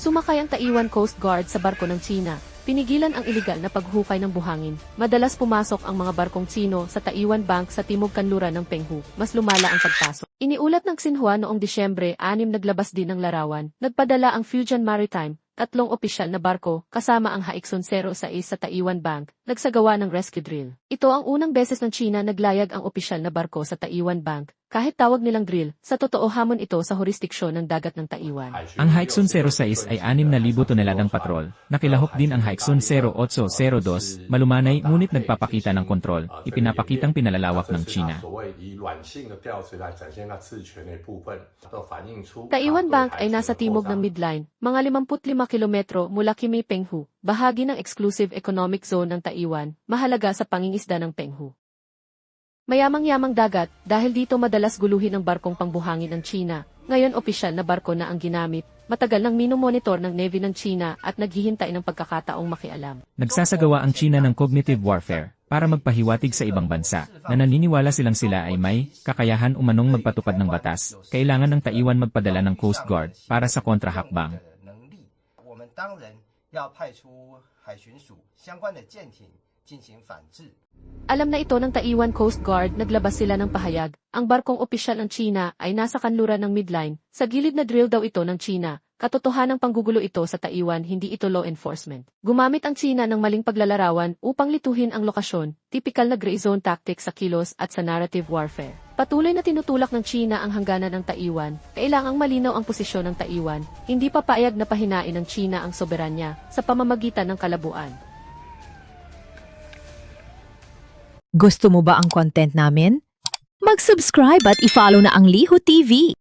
Sumakay ang Taiwan Coast Guard sa barko ng China. Pinigilan ang ilegal na paghukay ng buhangin. Madalas pumasok ang mga barkong Tsino sa Taiwan Bank sa timog kanluran ng Penghu. Mas lumala ang pagpasok. Iniulat ng Xinhua noong Disyembre 6 naglabas din ng larawan. Nagpadala ang Fujian Maritime, 3 opisyal na barko, kasama ang Haixun 06 sa Taiwan Bank, nagsagawa ng rescue drill. Ito ang unang beses ng China naglayag ang opisyal na barko sa Taiwan Bank. Kahit tawag nilang drill, sa totoo hamon ito sa jurisdiksyon ng dagat ng Taiwan. Ang Haixun 06 ay 6,000 toneladang patrol. Nakilahok din ang Haixun 0802, malumanay ngunit nagpapakita ng kontrol, ipinapakitang pinalalawak ng China. Taiwan Bank ay nasa timog ng midline, mga 55 kilometro mula Kimi Penghu, bahagi ng exclusive economic zone ng Taiwan, mahalaga sa pangingisda ng Penghu. Mayamang-yamang dagat, dahil dito madalas guluhin ang barkong pangbuhangin ng China. Ngayon opisyal na barko na ang ginamit, matagal nang minomonitor ng Navy ng China at naghihintay ng pagkakataong makialam. Nagsasagawa ang China ng cognitive warfare para magpahiwatig sa ibang bansa na naniniwala sila ay may kakayahan umanong magpatupad ng batas. Kailangan ng Taiwan magpadala ng Coast Guard para sa kontrahakbang. Alam na ito ng Taiwan Coast Guard, naglabas sila ng pahayag. Ang barkong opisyal ng China ay nasa kanluran ng midline. Sa gilid na drill daw ito ng China. Katotohanang panggugulo ito sa Taiwan, hindi ito law enforcement. Gumamit ang China ng maling paglalarawan upang lituhin ang lokasyon, typical na gray zone tactics sa kilos at sa narrative warfare. Patuloy na tinutulak ng China ang hangganan ng Taiwan. Kailangang malinaw ang posisyon ng Taiwan. Hindi papayag na pahinain ng China ang soberanya sa pamamagitan ng kalabuan. Gusto mo ba ang content namin? Mag-subscribe at i-follow na ang Liho TV.